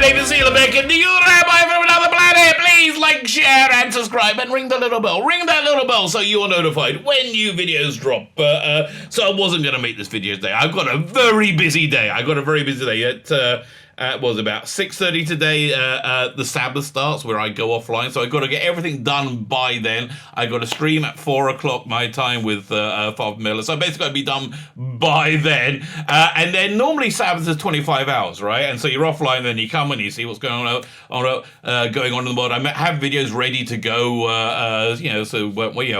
name is Backlash. Do you Rabbi from another planet? Please like, share, and subscribe, and ring the little bell. Ring that little bell so you're notified when new videos drop. So I wasn't going to make this video today. I've got a very busy day. It was about 6:30 today. The Sabbath starts where I go offline, so I got to get everything done by then. I got to stream at 4 o'clock my time with Father Miller, so basically I'd be done by then. And then normally Sabbath is 25 hours, right? And so you're offline, then you come and you see what's going on in the world. I have videos ready to go,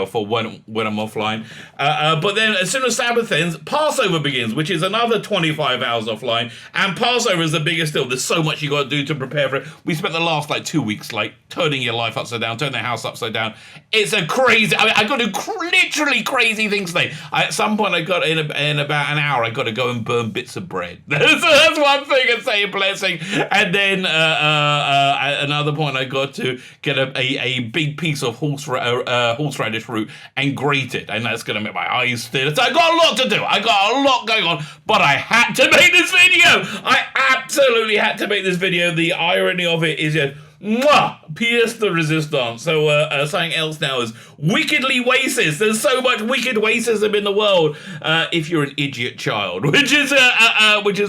for when I'm offline. But then as soon as Sabbath ends, Passover begins, which is another 25 hours offline. And Passover is the biggest deal. There's so much you got to do to prepare for it. We spent the last 2 weeks turning your life upside down, turning the house upside down. It's a crazy. I got to do literally crazy things today. At some point, I got in about an hour. I got to go and burn bits of bread. So that's one thing and say a blessing. And then at another point, I got to get a big piece of horseradish root and grate it, and that's going to make my eyes thin. So I got a lot to do. I got a lot going on, but I had to make this video. I absolutely had to make this video. The irony of it is just pièce de résistance. So something else now is wickedly racist. There's so much wicked racism in the world. If you're an idiot child, which is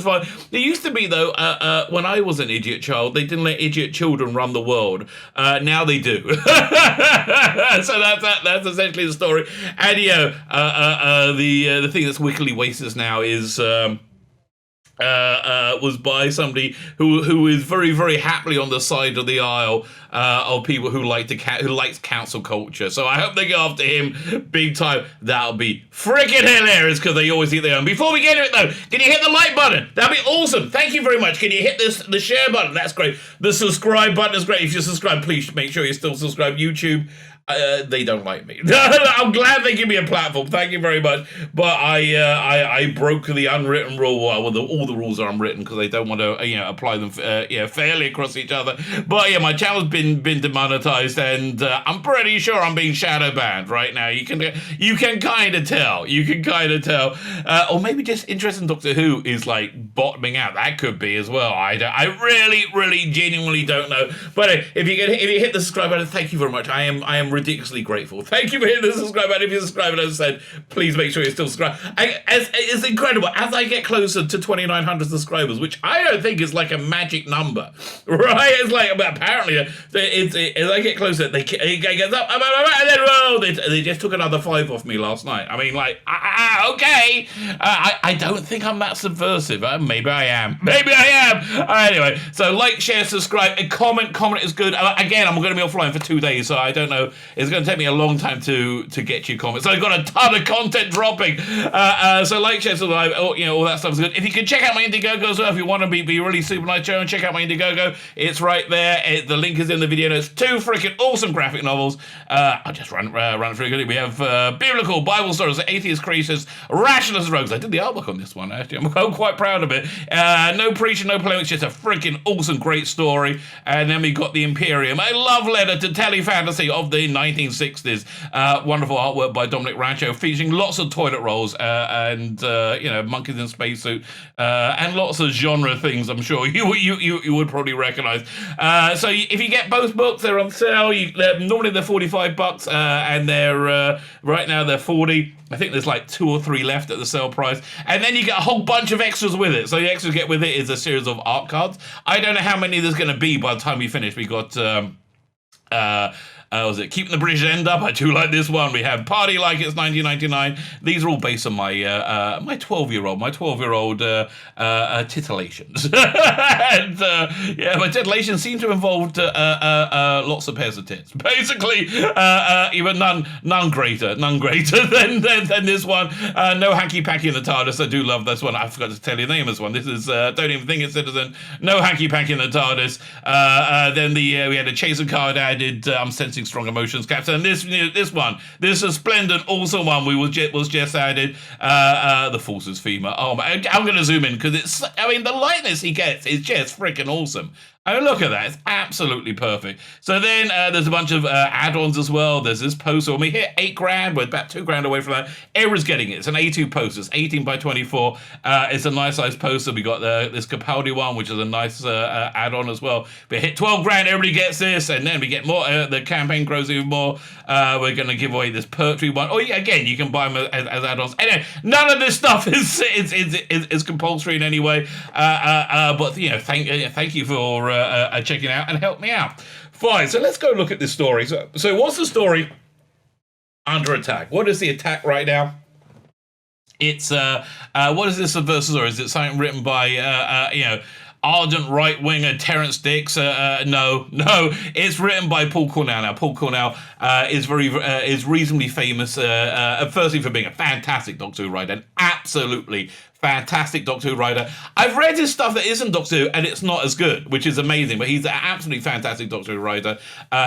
fine. There used to be though, when I was an idiot child, they didn't let idiot children run the world. Now they do. So that's essentially the story. And the thing that's wickedly racist now is. Was by somebody who is very, very happily on the side of the aisle of people who likes cancel culture. So I hope they go after him big time. That'll be freaking hilarious because they always hit their own. Before we get to it though, can you hit the like button? That'd be awesome. Thank you very much. Can you hit the share button? That's great. The subscribe button is great. If you're subscribed, please make sure you're still subscribed. YouTube. They don't like me. I'm glad they give me a platform. Thank you very much. But I broke the unwritten rule. Well, all the rules are unwritten because they don't want to apply them fairly across each other. But my channel's been demonetized, and I'm pretty sure I'm being shadow banned right now. You can kind of tell. Or maybe just interest in Doctor Who is bottoming out. That could be as well. I really genuinely don't know. But if you hit the subscribe button, thank you very much. I am ridiculously grateful. Thank you for hitting the subscribe button. If you're subscribed, as I said, please make sure you're still subscribed. It's incredible. As I get closer to 2,900 subscribers, which I don't think is a magic number, right? It's apparently, as I get closer, it gets up, and then, they just took another 5 off me last night. I mean, okay. I don't think I'm that subversive. Maybe I am. Anyway, so like, share, subscribe, and comment. Comment is good. Again, I'm going to be offline for 2 days, so I don't know. It's going to take me a long time to get you comments. So I've got a ton of content dropping. So like, share, subscribe, all that stuff is good. If you can check out my Indiegogo as well, if you want to be really super nice, and check out my Indiegogo. It's right there. The link is in the video notes. 2 freaking awesome graphic novels. I'll just run through it. We have Biblical, Bible stories, Atheist Creatures, Rationalist Rogues. I did the artwork on this one, actually. I'm quite proud of it. No preaching, no polemics, just a freaking awesome, great story. And then we got The Imperium, a love letter to telefantasy of the 1960s. Wonderful artwork by Dominic Rancho, featuring lots of toilet rolls and monkeys in spacesuit and lots of genre things. I'm sure you would probably recognize. So if you get both books, they're on sale. Normally they're $45, and they're right now they're $40. I think there's 2 or 3 left at the sale price. And then you get a whole bunch of extras with it. So the extras you get with it is a series of art cards. I don't know how many there's going to be by the time we finish. We got was it Keeping the British End Up? I do like this one. We have Party Like It's 1999. These are all based on my 12-year-old titillations. And my titillations seem to have involved lots of pairs of tits. Basically, even none greater than this one. No Hanky Panky in the TARDIS. I do love this one. I forgot to tell you the name of this one. This is Don't Even Think It's Citizen. No Hanky Panky in the TARDIS. Then we had a chaser card added. I'm sensing strong emotions, Captain. And this is a splendid, awesome one. Was just added. The Forces femur. Oh man, I'm going to zoom in because the lightness he gets is just freaking awesome. Oh, look at that. It's absolutely perfect. So then there's a bunch of add-ons as well. There's this poster. When we hit $8,000, we're about $2,000 away from that. Everyone's getting it. It's an A2 poster. It's 18 by 24. It's a nice size poster. We got this Capaldi one, which is a nice add-on as well. We hit $12,000. Everybody gets this. And then we get more. The campaign grows even more. We're going to give away this poetry one. Oh, yeah, again, you can buy them as add-ons. Anyway, none of this stuff is compulsory in any way. But, thank you for checking out and help me out. Fine, so let's go look at this story. So what's the story? Under attack. What is the attack right now? It's what is this versus, or is it something written by ardent right-winger Terrence Dix? No, it's written by Paul Cornell. Now, Paul Cornell is reasonably famous, firstly for being a fantastic Doctor Who writer, and absolutely fantastic Doctor Who writer. I've read his stuff that isn't Doctor Who, and it's not as good, which is amazing, but he's an absolutely fantastic Doctor Who writer.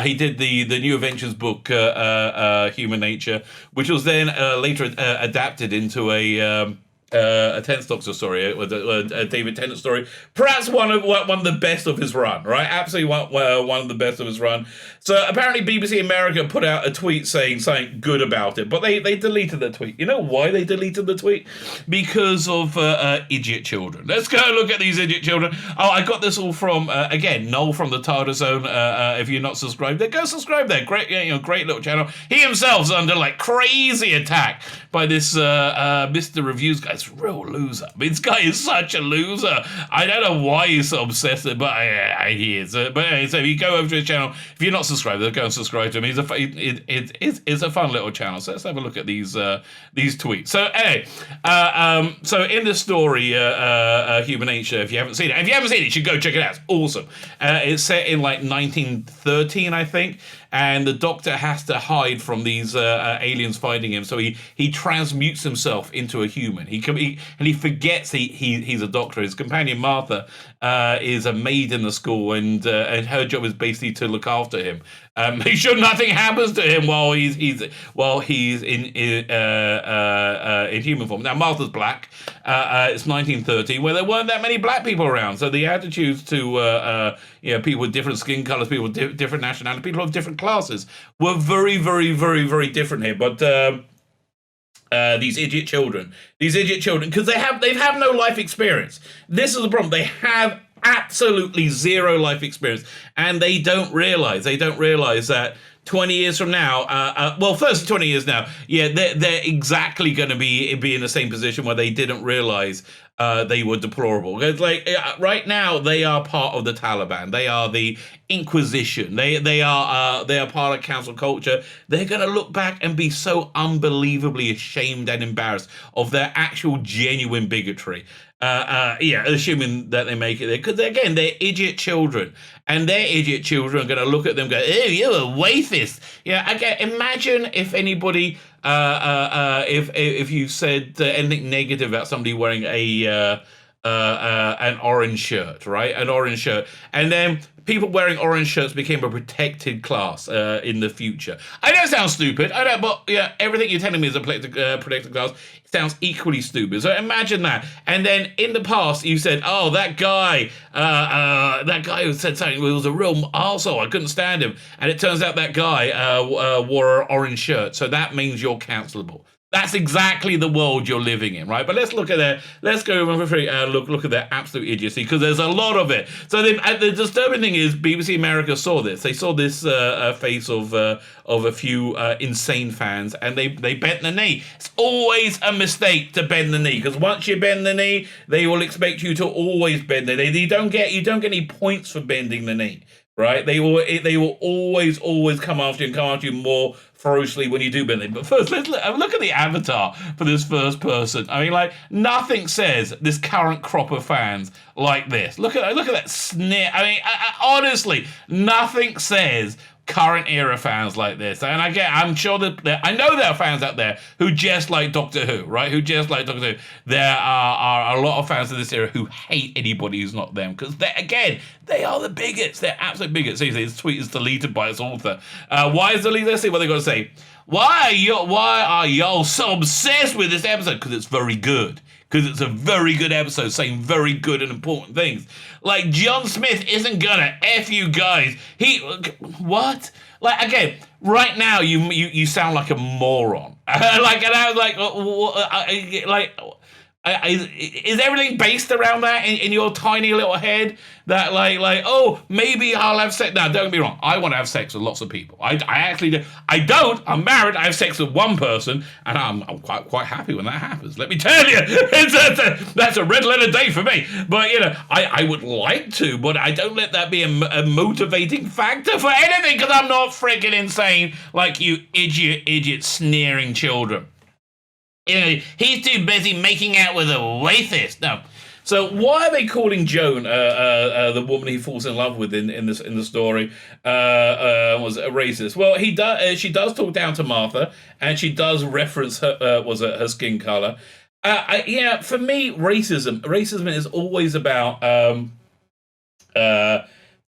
He did the New Adventures book, Human Nature, which was then later adapted into a 10th Doctor story, a David Tennant story, perhaps one of the best of his run, right? Absolutely one of the best of his run. So apparently BBC America put out a tweet saying something good about it, but they deleted the tweet. You know why they deleted the tweet? Because of idiot children. Let's go look at these idiot children. Oh, I got this all from again Noel from the TARDIS Zone. If you're not subscribed there, go subscribe there. Great, great little channel. He himself's under like crazy attack by this Mr. Reviews guy. It's a real loser. I mean, this guy is such a loser. I don't know why he's so obsessed, but he is. But anyway, so if you go over to his channel, if you're not subscribed, go and subscribe to him. It's a fun little channel. So let's have a look at these tweets. So anyway, so in the story, Human Nature, if you haven't seen it, you should go check it out. It's awesome. It's set in like 1913, I think. And the Doctor has to hide from these aliens finding him, so he transmutes himself into a human. He forgets he's a doctor. His companion Martha is a maid in the school, and her job is basically to look after him. Make sure nothing happens to him while he's in human form. Now Martha's black. It's 1913, where there weren't that many black people around, so the attitudes to people with different skin colors, people with different nationalities, people of different classes were very, very, very, very different here. But these idiot children, because they've no life experience. This is the problem. They have absolutely zero life experience, and they don't realize that 20 years from now, first 20 years now, they're exactly going to be in the same position where they didn't realize they were deplorable. It's like right now they are part of the Taliban. They are the Inquisition. They are part of council culture. They're going to look back and be so unbelievably ashamed and embarrassed of their actual genuine bigotry. Assuming that they make it there, because again, they're idiot children, and their idiot children are going to look at them and go, "Ew, you're a wafist." Again, imagine if anybody, if you said anything negative about somebody wearing an orange shirt, right? An orange shirt, and then people wearing orange shirts became a protected class in the future. I know it sounds stupid, I know, but everything you're telling me is a protected class. It sounds equally stupid. So imagine that. And then in the past, you said, "Oh, that guy who said something was a real arsehole. I couldn't stand him." And it turns out that guy wore an orange shirt. So that means you're cancelable. That's exactly the world you're living in, right? But let's look at let's go look at their absolute idiocy, because there's a lot of it. So the disturbing thing is BBC America saw this. They saw this face of a few insane fans, and they bent the knee. It's always a mistake to bend the knee, because once you bend the knee, they will expect you to always bend the knee. You don't get any points for bending the knee. Right? They will always come after you more ferociously when you do bend it. But first, let's look at the avatar for this first person. I mean, like, nothing says this current crop of fans like this. Look at that sneer. I mean, honestly, nothing says current era fans like this. And I'm sure that I know there are fans out there who just like Doctor Who, right? Who just like Doctor Who. There are a lot of fans of this era who hate anybody who's not them, because they are the bigots. They're absolute bigots. See, this tweet is deleted by its author. Why is deleted? Let's see what they got to say. Why are y'all so obsessed with this episode? Because it's very good. because it's a very good episode saying very good and important things. Like, John Smith isn't gonna F you guys. What? Like, again, right now you sound like a moron. Like, and I was like, is everything based around that in your tiny little head? That like, oh, maybe I'll have sex. Now, don't get me wrong. I want to have sex with lots of people. I actually do. I don't. I'm married. I have sex with one person, and I'm quite happy when that happens. Let me tell you, that's a red letter day for me. But I would like to, but I don't let that be a motivating factor for anything, because I'm not freaking insane like you idiot sneering children. He's too busy making out with a rapist. No. So why are they calling Joan, the woman he falls in love with in the story, was a racist? Well, she does talk down to Martha, and she does reference her skin color. For me, racism is always about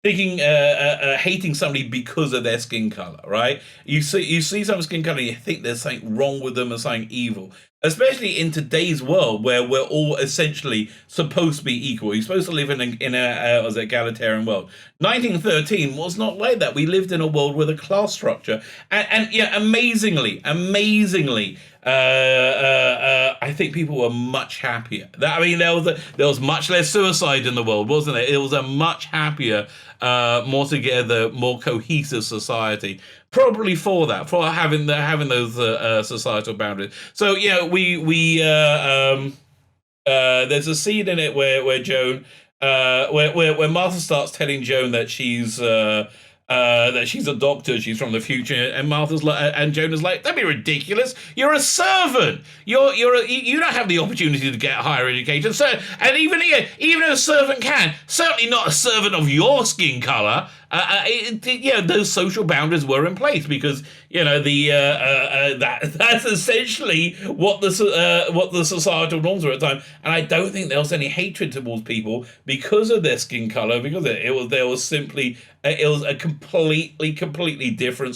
hating somebody because of their skin color, right? You see some skin color, and you think there's something wrong with them or something evil. Especially in today's world, where we're all essentially supposed to be equal. You're supposed to live in an egalitarian world. 1913 was not like that. We lived in a world with a class structure, and amazingly, I think people were much happier. There was much less suicide in the world, wasn't there? It was a much happier, more together, more cohesive society. Probably for having those societal boundaries. So there's a scene in it where Joan, where Martha starts telling Joan that she's a doctor, she's from the future, and Joan is like, "That'd be ridiculous. You're a servant. You don't have the opportunity to get a higher education. So, and even a servant can, certainly not a servant of your skin color." Those social boundaries were in place because that's essentially what the societal norms were at the time. And I don't think there was any hatred towards people because of their skin color, because it was a completely different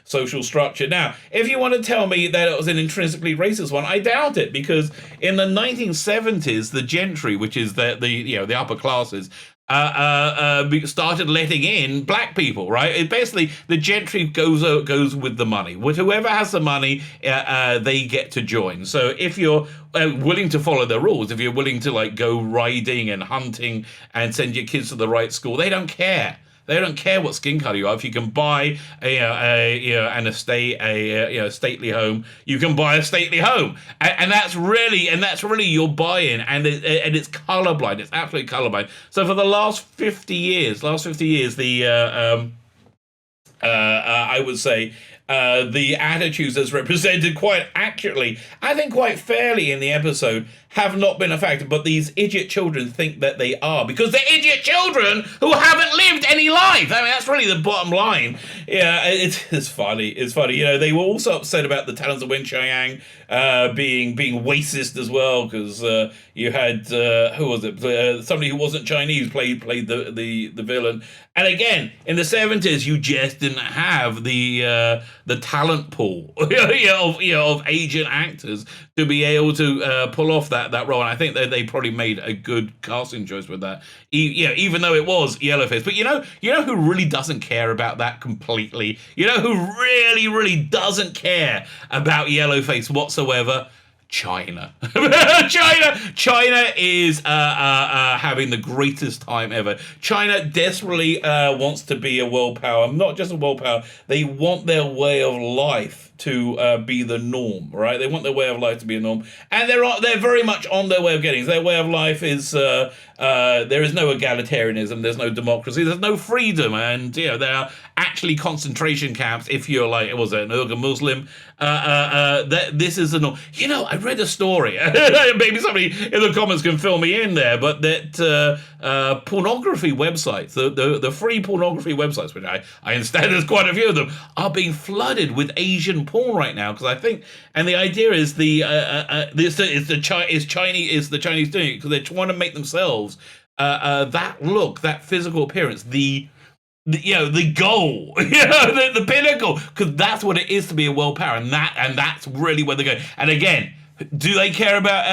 social structure. Now, if you want to tell me that it was an intrinsically racist one, I doubt it, because in the 1970s, the gentry, which is the upper classes, started letting in black people, right? Basically, the gentry goes with the money. With whoever has the money, they get to join. So if you're willing to follow the rules, if you're willing to go riding and hunting and send your kids to the right school, they don't care. They don't care what skin color you are. If you can buy an estate, a stately home, you can buy a stately home, and that's really your buy-in, and it's colorblind. It's absolutely colorblind. So for the last 50 years, the I would say the attitudes as represented quite accurately, I think quite fairly in the episode, have not been a factor, but these idiot children think that they are, because they're idiot children who haven't lived any life. I mean, that's really the bottom line. Yeah, it's funny. It's funny. They were also upset about the talents of Wen Chiang being racist as well, because you had who was it? Somebody who wasn't Chinese played the villain. And again, in the 70s, you just didn't have the talent pool of Asian actors to be able to pull off that role. And I think that they probably made a good casting choice with that. Even though it was yellowface. But you know who really doesn't care about that completely? You know who really, really doesn't care about yellowface whatsoever? China. China is having the greatest time ever. China desperately wants to be a world power. Not just a world power. They want their way of life to be the norm, right? They want their way of life to be a norm, and they're very much on their way of getting. Their way of life is there is no egalitarianism, there's no democracy, there's no freedom, and there are actually concentration camps if you're an Uyghur Muslim. This is the norm. I read a story. Maybe somebody in the comments can fill me in there, but that pornography websites, the free pornography websites, which I understand there's quite a few of them, are being flooded with Asian porn right now, because I think, and the idea is the Chinese doing it because they're trying to make themselves that look, that physical appearance, the goal, the pinnacle, because that's what it is to be a world power, and that's really where they're going. And again, Do they care about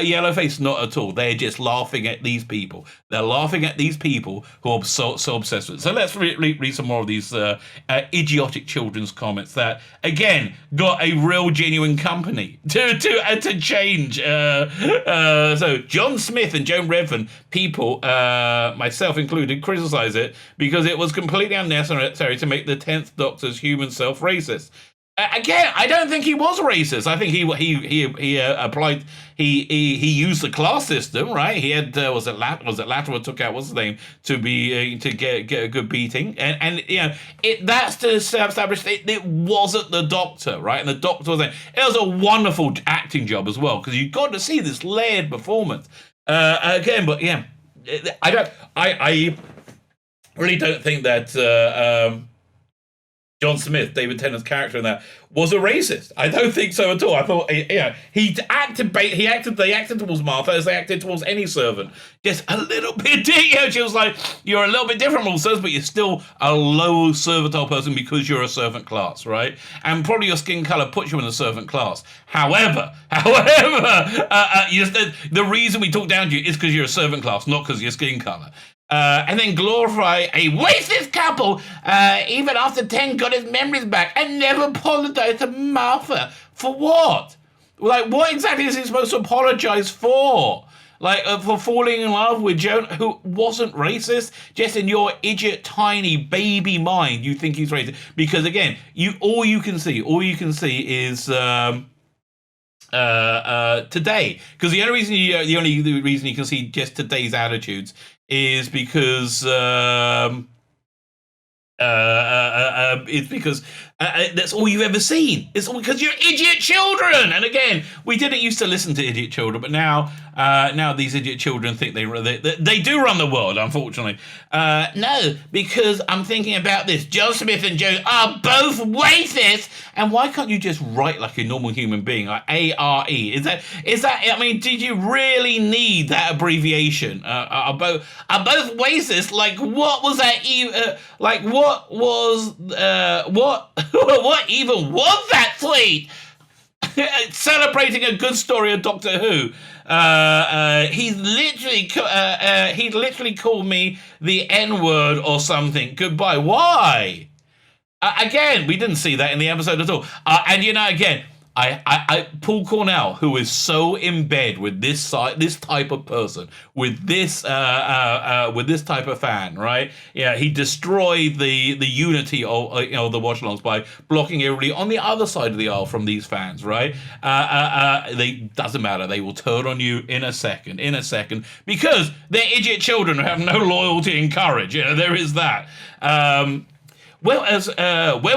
yellowface? Not at all. They're just laughing at these people. They're laughing at these people who are so obsessed with it. So let's read some more of these idiotic children's comments that, again, got a real genuine company to change. So John Smith and Joan Redfern, people, myself included, criticize it because it was completely unnecessary to make the 10th Doctor's human self racist. Again, I don't think he was racist. I think he applied. He used the class system, right? He had was it Latimer took out what's his name to get a good beating, and you know that's to establish it wasn't the Doctor, right? And the Doctor was there. It was a wonderful acting job as well because you got to see this layered performance again. But yeah, I really don't think that. John Smith, David Tennant's character in that, was a racist. I don't think so at all. I thought, they acted towards Martha as they acted towards any servant. Just a little bit, she was like, you're a little bit different from all servants, but you're still a low servitile person because you're a servant class, right? And probably your skin color puts you in the servant class. However, the reason we talk down to you is because you're a servant class, not because of your skin color. And then glorify a racist couple, even after 10 got his memories back and never apologized to Martha. For what? Like, what exactly is he supposed to apologize for? Like, for falling in love with Joan, who wasn't racist? Just in your idiot, tiny, baby mind, you think he's racist. Because, again, all you can see is... today, because the only reason you can see just today's attitudes is because it's because that's all you've ever seen. It's all because you're idiot children. And again, we didn't used to listen to idiot children, but now these idiot children think they do run the world, unfortunately. No, because I'm thinking about this. John Smith and Joe are both racist. And why can't you just write like a normal human being, like A-R-E? Is that? I mean, did you really need that abbreviation? Are both racist? Like, what was that? What even was that tweet? Celebrating a good story of Doctor Who. He literally called me the N-word or something. Goodbye. Why? Again, we didn't see that in the episode at all. And again, Paul Cornell, who is so in bed with this type of person, with this type of fan, right? Yeah, he destroyed the unity of the watch-alongs by blocking everybody on the other side of the aisle from these fans, right? They doesn't matter. They will turn on you in a second, because they're idiot children who have no loyalty and courage. There is that. When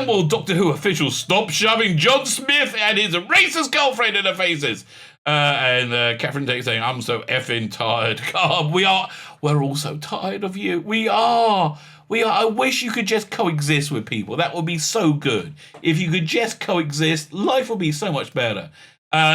will Doctor Who officials stop shoving John Smith and his racist girlfriend in their faces? And Catherine Tate saying, I'm so effing tired. God, we're all so tired of you. We are. I wish you could just coexist with people. That would be so good. If you could just coexist, life would be so much better.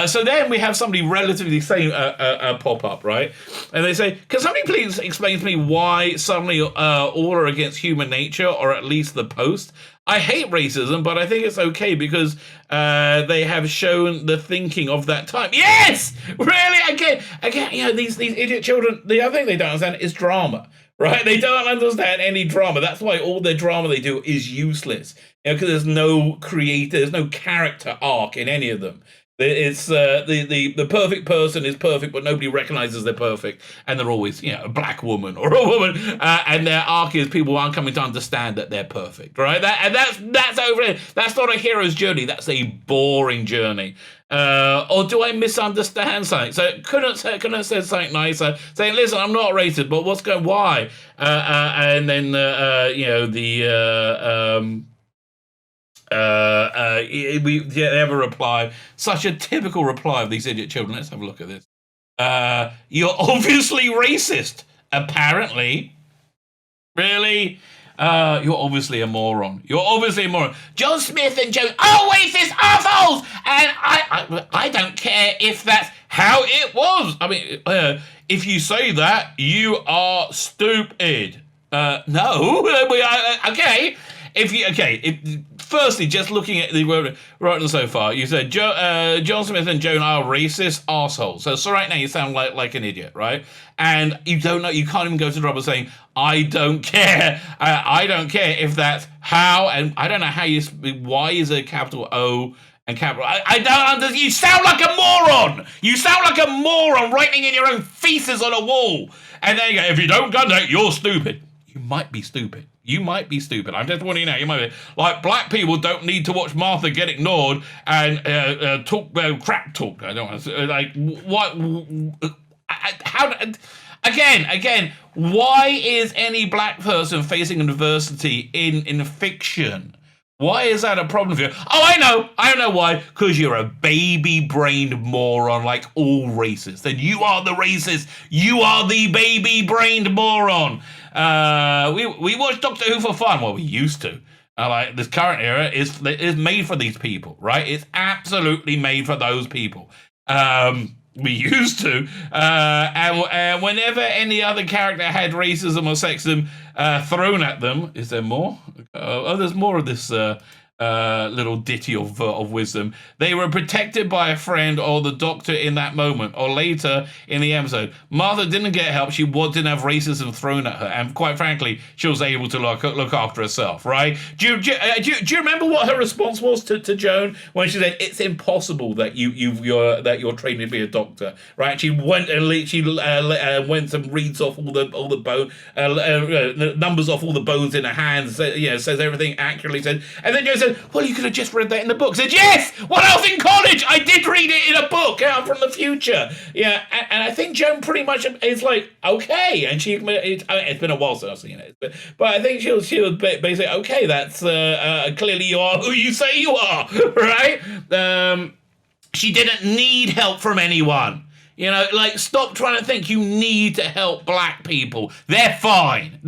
So then we have somebody relatively same pop up, right? And they say, can somebody please explain to me why suddenly all are against human nature, or at least the Post? I hate racism, but I think it's okay because they have shown the thinking of that time. Yes! Really? Again, these idiot children, the other thing they don't understand is drama. Right? They don't understand any drama. That's why all the drama they do is useless. Because there's no character arc in any of them. It's the perfect person is perfect, but nobody recognizes they're perfect, and they're always a black woman or a woman, and their arc is people aren't coming to understand that they're perfect, right? That's over it. That's not a hero's journey. That's a boring journey. Or do I misunderstand something? So couldn't have said something nicer, saying, "Listen, I'm not racist, but why?" And then they have a reply, such a typical reply of these idiot children. Let's have a look at this. You're obviously racist, apparently. Really? You're obviously a moron. John Smith and Joe are racist assholes, and I don't care if that's how it was. I mean, if you say that, you are stupid. No, okay. firstly, just looking at the writing so far, you said John Smith and Joan are racist assholes. So right now you sound like an idiot, right? And you don't know, you can't even go to the trouble saying, I don't care. I don't care if that's how, and I don't know how why is a capital O and capital, I don't understand. You sound like a moron. You sound like a moron writing in your own feces on a wall. And then you go, if you don't get that, you're stupid. You might be stupid. You might be stupid. I'm just warning you now. You might be like, black people don't need to watch Martha get ignored and talk crap talk. I don't want like what? How? Again, why is any black person facing adversity in fiction? Why is that a problem for you? Oh, I know why. Because you're a baby-brained moron like all racists. And you are the racist. You are the baby-brained moron. We watch Doctor Who for fun. Well, we used to. Like this current era is made for these people, right? It's absolutely made for those people. We used to, and whenever any other character had racism or sexism thrown at them, is there more? There's more of this little ditty of wisdom. They were protected by a friend or the doctor in that moment, or later in the episode. Martha didn't get help. She didn't have racism thrown at her, and quite frankly, she was able to look after herself. Right? Do you remember what her response was to Joan when she said, "It's impossible that you're trained to be a doctor." Right? She went and went and reads off all the bone numbers off all the bones in her hands. Says everything accurately. Said, and then Joan said, well, you could have just read that in the book. I said, yes! When I was in college, I did read it in a book. I'm from the future. Yeah, and I think Joan pretty much is like, okay. And it's been a while since I've seen it. But I think she was basically, okay, that's clearly you are who you say you are, right? She didn't need help from anyone. Stop trying to think you need to help black people. They're fine.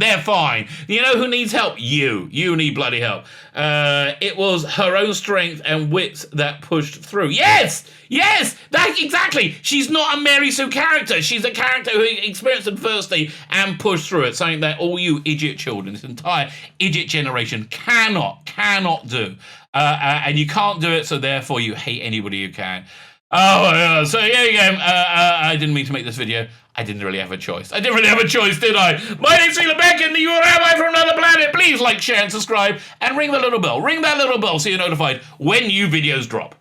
You know who needs help? You need bloody help. It was her own strength and wits that pushed through. Yes, exactly. She's not a Mary Sue character. She's a character who experienced adversity and pushed through it. Something that all you idiot children, this entire idiot generation cannot do. And you can't do it, so therefore you hate anybody who can. Oh, yeah. So yeah, again, I didn't mean to make this video. I didn't really have a choice. Did I? My name's Sheila Beck, and you're a rabbi from another planet. Please like, share, and subscribe, and ring the little bell. Ring that little bell so you're notified when new videos drop.